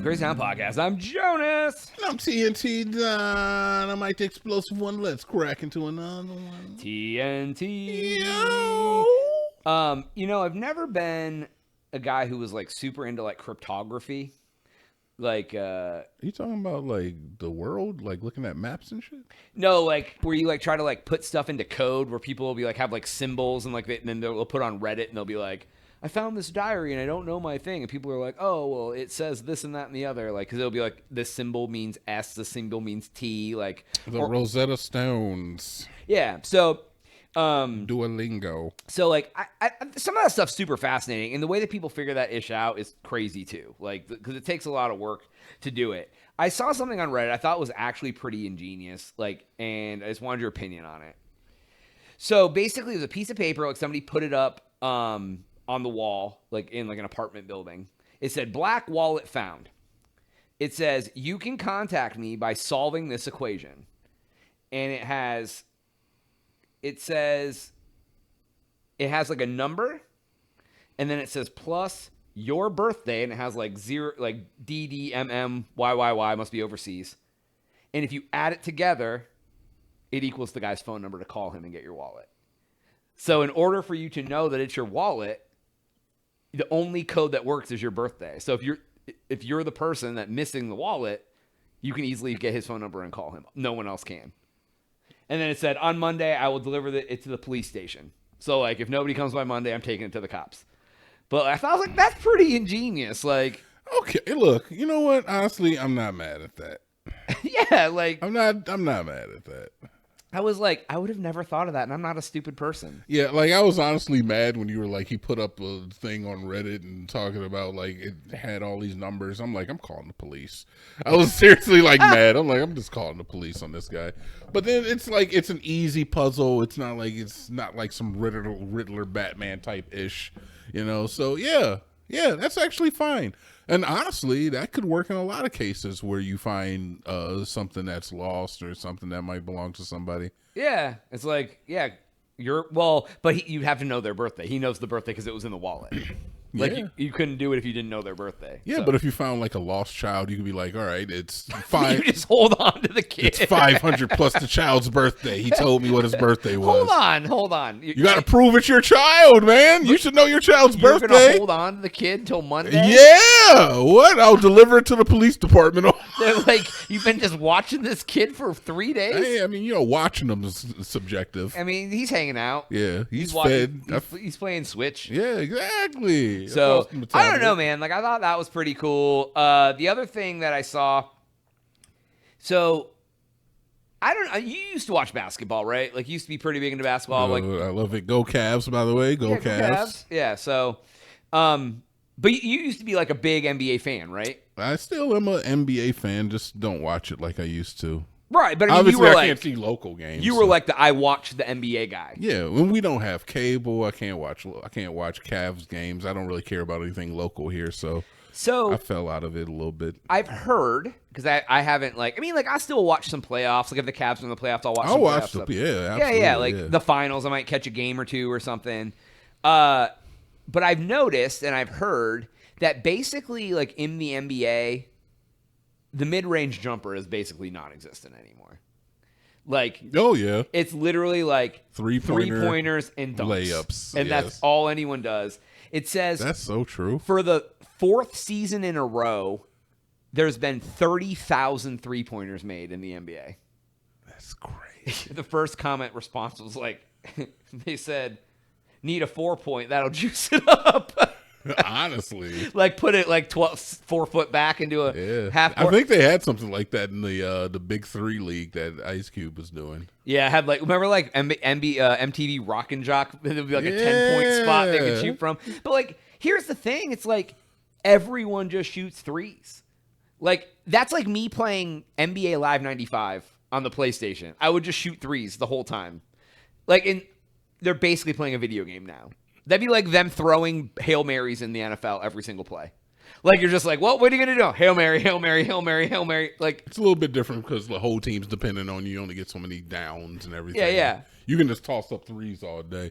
Crazy Town Podcast. I'm Jonas. And I'm TNT Dynamite, the explosive one. Let's crack into another one. TNT. Yo. I've never been a guy who was like super into like cryptography. Like, Are you talking about like the world, like looking at maps and shit? No, like where you like try to like put stuff into code where people will be like have like symbols and like and then they'll put on Reddit and they'll be like, I found this diary and I don't know my thing. And people are like, oh, well, it says this and that and the other. Like, because it'll be like, this symbol means S, this symbol means T. Like, The Rosetta Stones. Yeah. So, Duolingo. So, like, I some of that stuff's super fascinating. And the way that people figure that ish out is crazy, too. Like, because it takes a lot of work to do it. I saw something on Reddit I thought was actually pretty ingenious. Like, and I just wanted your opinion on it. So, basically, it was a piece of paper. Like, somebody put it up, on the wall, like in like an apartment building. It said, black wallet found. It says, you can contact me by solving this equation. And it has like a number, and then it says plus your birthday, and it has like zero, like DDMMYYY, must be overseas. And if you add it together, it equals the guy's phone number to call him and get your wallet. So in order for you to know that it's your wallet, the only code that works is your birthday. So if you're the person that's missing the wallet, you can easily get his phone number and call him. No one else can. And then it said, on Monday, I will deliver it to the police station. So, like, if nobody comes by Monday, I'm taking it to the cops. But I thought, like, that's pretty ingenious. Like, okay, look, you know what? Honestly, I'm not mad at that. Yeah, like, I'm not mad at that. I was like, I would have never thought of that, and I'm not a stupid person. Yeah, like, I was honestly mad when you were like, he put up a thing on Reddit and talking about, like, it had all these numbers. I'm like, I'm calling the police. I was seriously, like, mad. I'm like, I'm just calling the police on this guy. But then it's like, it's an easy puzzle. It's not like some Riddler Batman type-ish, you know? So, yeah, that's actually fine. And honestly, that could work in a lot of cases where you find something that's lost or something that might belong to somebody. Yeah, it's like, yeah, but you'd have to know their birthday. He knows the birthday because it was in the wallet. Like, Yeah. you couldn't do it if you didn't know their birthday. Yeah, so. but if you found like a lost child, you could be like, all right, it's five. You just hold on to the kid. It's 500 plus the child's birthday. He told me what his birthday was. Hold on. You got to prove it's your child, man. You should know your child's You're birthday. You're gonna hold on to the kid until Monday? Yeah. What? I'll deliver it to the police department. They're like, you've been just watching this kid for 3 days? Hey, I mean, watching them is subjective. I mean, he's hanging out. Yeah, he's watching, fed. He's playing Switch. Yeah, exactly. So, I don't know, man. Like, I thought that was pretty cool. The other thing that I saw, so, I don't know. You used to watch basketball, right? Like, you used to be pretty big into basketball. Like, I love it. Go Cavs, by the way. Go Cavs. Yeah, so, but you used to be like a big NBA fan, right? I still am an NBA fan. Just don't watch it like I used to. Right, but I mean, obviously, I can't see local games. You were like I watch the NBA guy. Yeah, when we don't have cable, I can't watch Cavs games. I don't really care about anything local here, so I fell out of it a little bit. I've heard, because I haven't I still watch some playoffs. Like if the Cavs are in the playoffs, I'll watch some playoff stuff. Yeah, like the finals, I might catch a game or two or something. But I've noticed and I've heard that basically, like in the NBA, the mid-range jumper is basically non-existent anymore. Like, oh yeah, it's literally like three-pointers and dunks. Layups, and that's all anyone does. It says that's so true. For the 4th season in a row, there's been 30,000 three-pointers made in the NBA. That's crazy. The first comment response was like, they said, "Need a 4-point, that'll juice it up." Honestly, like put it like 4 foot back into a half court. I think they had something like that in the Big 3 league that Ice Cube was doing. Yeah, had like, remember like MTV Rock and Jock? It would be like a 10-point spot they could shoot from. But like, here's the thing: it's like everyone just shoots threes. Like that's like me playing NBA Live 95 on the PlayStation. I would just shoot threes the whole time. Like, they're basically playing a video game now. That'd be like them throwing Hail Marys in the NFL every single play. Like, you're just like, well, what are you going to do? Hail Mary, Hail Mary, Hail Mary, Hail Mary. Like, it's a little bit different because the whole team's dependent on you. You only get so many downs and everything. Yeah. You can just toss up threes all day.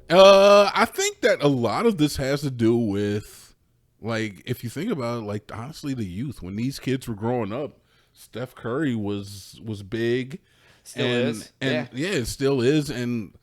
I think that a lot of this has to do with Like, if you think about it, like, honestly, the youth, when these kids were growing up, Steph Curry was big. Still is. And yeah, it still is. And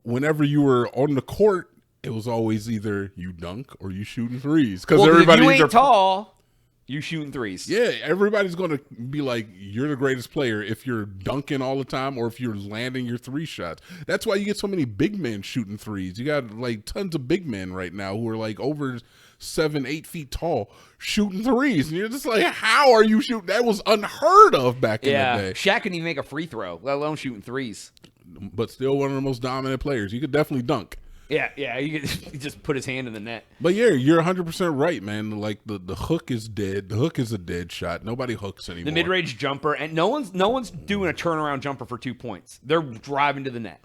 whenever you were on the court, it was always either you dunk or you shooting threes. Because everybody, if you ain't tall, you shooting threes. Yeah, everybody's going to be like, you're the greatest player if you're dunking all the time or if you're landing your three shots. That's why you get so many big men shooting threes. You got like tons of big men right now who are like over 7-8 feet tall shooting threes. And you're just like, how are you shooting? That was unheard of back in the day. Shaq couldn't even make a free throw, let alone shooting threes. But still one of the most dominant players. You could definitely dunk. Yeah, he just put his hand in the net. But yeah, you're 100% right, man. Like the hook is dead. The hook is a dead shot. Nobody hooks anymore. The mid-range jumper, and no one's doing a turnaround jumper for 2 points. They're driving to the net.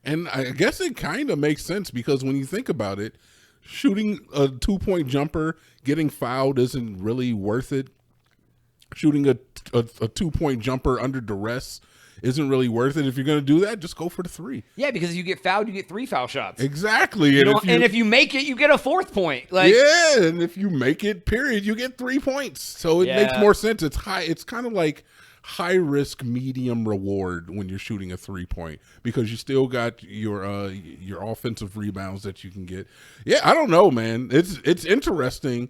And I guess it kind of makes sense because when you think about it, shooting a 2-point jumper, getting fouled isn't really worth it. Shooting a 2-point jumper under duress isn't really worth it. If you're going to do that, just go for the three. Yeah, because if you get fouled, you get 3 foul shots. Exactly. And if you make it, you get a 4th point. Like, yeah, and if you make it, period, you get 3 points. So it makes more sense. It's high. It's kind of like high risk, medium reward when you're shooting a 3-point because you still got your offensive rebounds that you can get. Yeah, I don't know, man. It's interesting.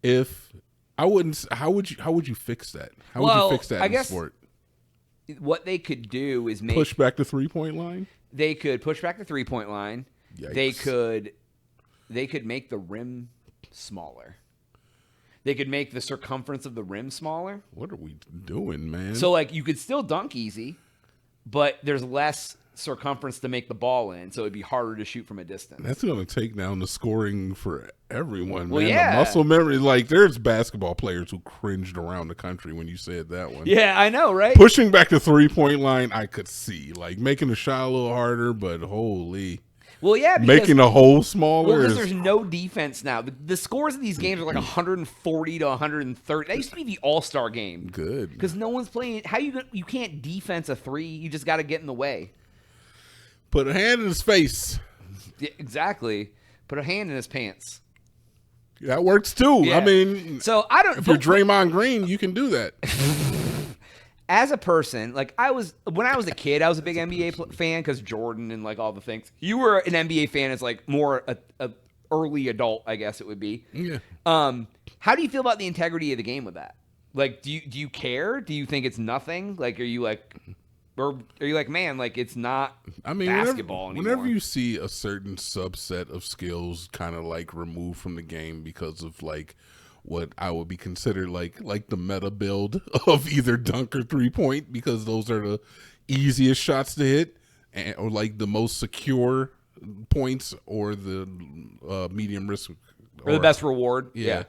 If I wouldn't, how would you fix that? How would you fix that in sport? What they could do is push back the 3-point line. They could push back the 3-point line. Yikes. They could make the rim smaller. They could make the circumference of the rim smaller. What are we doing, man? So like you could still dunk easy, but there's less circumference to make the ball in, so it'd be harder to shoot from a distance. That's going to take down the scoring for everyone, well, man. Yeah. The muscle memory, like there's basketball players who cringed around the country when you said that one. Yeah, I know, right? Pushing back the 3-point line, I could see. Like making the shot a little harder, but holy. Well, yeah, making the hole smaller. Well, because there's no defense now. The scores of these games are like 140 to 130. That used to be the All-Star game. Good. Because no one's playing. You can't defense a 3. You just got to get in the way. Put a hand in his face. Yeah, exactly. Put a hand in his pants. That works too. Yeah. I mean, so I don't. If you're Draymond Green, you can do that. As a person, like when I was a kid, I was a big NBA fan because Jordan and like all the things. You were an NBA fan as like more a early adult, I guess it would be. Yeah. How do you feel about the integrity of the game with that? Like, do you care? Do you think it's nothing? Like, are you like, man, like it's not basketball anymore? Whenever you see a certain subset of skills kind of like removed from the game because of like what I would be considered like the meta build of either dunk or 3-point, because those are the easiest shots to hit or like the most secure points or the medium risk or the best reward. Yeah.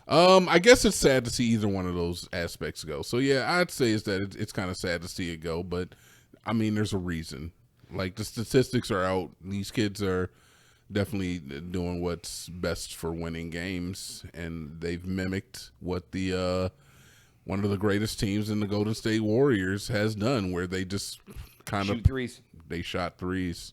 I guess it's sad to see either one of those aspects go. So yeah, I'd say is that it's kind of sad to see it go, but I mean, there's a reason. Like the statistics are out. These kids are definitely doing what's best for winning games, and they've mimicked what the one of the greatest teams in the Golden State Warriors has done, where they just kind of threes. They shot threes.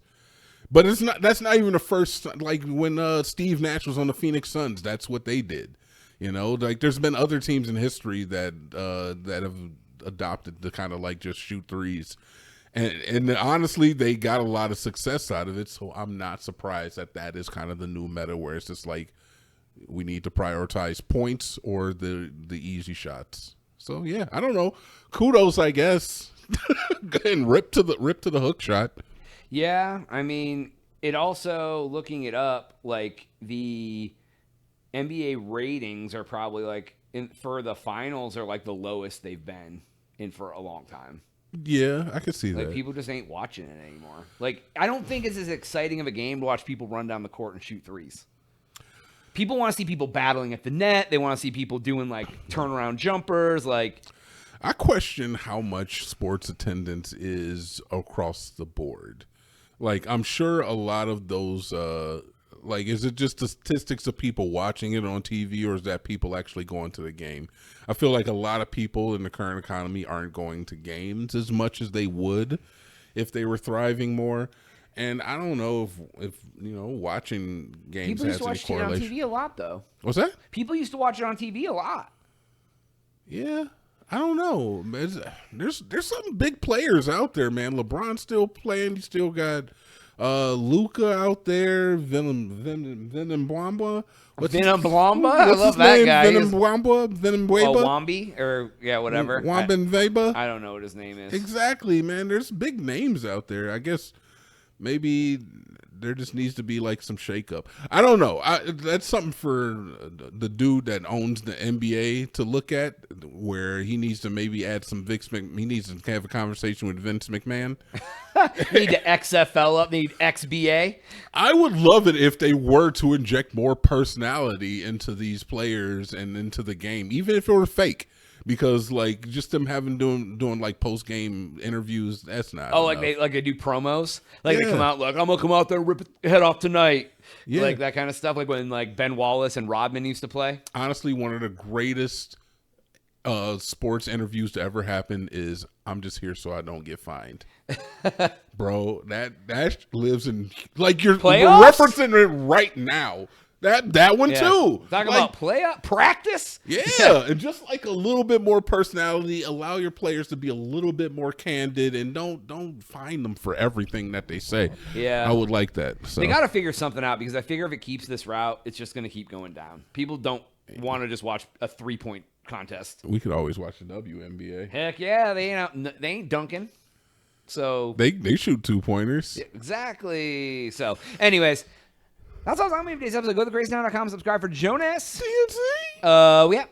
But that's not even the first, like when Steve Nash was on the Phoenix Suns, that's what they did. You know, like there's been other teams in history that have adopted the kind of like just shoot threes. And honestly, they got a lot of success out of it. So I'm not surprised that is kind of the new meta, where it's just like we need to prioritize points or the easy shots. So yeah, I don't know. Kudos, I guess. And rip to the hook shot. Yeah, I mean, it also, looking it up, like the NBA ratings are probably like for the finals are like the lowest they've been in for a long time. Yeah, I could see that. Like people just ain't watching it anymore. Like I don't think it's as exciting of a game to watch people run down the court and shoot threes. People want to see people battling at the net. They want to see people doing like turnaround jumpers. Like I question how much sports attendance is across the board. Like I'm sure a lot of those like, is it just the statistics of people watching it on TV, or is that people actually going to the game? I feel like a lot of people in the current economy aren't going to games as much as they would if they were thriving more. And I don't know if watching games People used has to any watch it on correlation. TV a lot, though. What's that? People used to watch it on TV a lot. Yeah, I don't know. There's some big players out there, man. LeBron's still playing. You still got Luca out there. Venom Blamba. Venom Blamba? I love that guy. Venom Blamba. Venom Weba. Oh, Wambi? Or, yeah, whatever. Wamben Weba. I don't know what his name is. Exactly, man. There's big names out there. I guess maybe there just needs to be like some shakeup. I don't know. That's something for the dude that owns the NBA to look at, where he needs to maybe add some he needs to have a conversation with Vince McMahon. Need to XFL up, need XBA. I would love it if they were to inject more personality into these players and into the game, even if it were fake. Because like just them doing like post game interviews, that's not. Oh, enough. like they do promos, like they come out like I'm gonna come out there and rip your head off tonight, Yeah. like that kind of stuff. Like when like Ben Wallace and Rodman used to play. Honestly, one of the greatest sports interviews to ever happen is "I'm just here so I don't get fined." Bro, that lives in like we're referencing it right now. That one too. Talking about practice. Yeah, and just like a little bit more personality. Allow your players to be a little bit more candid, and don't fine them for everything that they say. Yeah, I would like that. So they got to figure something out, because I figure if it keeps this route, it's just going to keep going down. People don't want to just watch a 3-point contest. We could always watch the WNBA. Heck yeah, they ain't dunking. So they shoot 2-pointers. Yeah, exactly. So, anyways. That's all I'm going to do today's episode. Go to thegreatestnow.com, subscribe for Jonas. TNC. Yeah.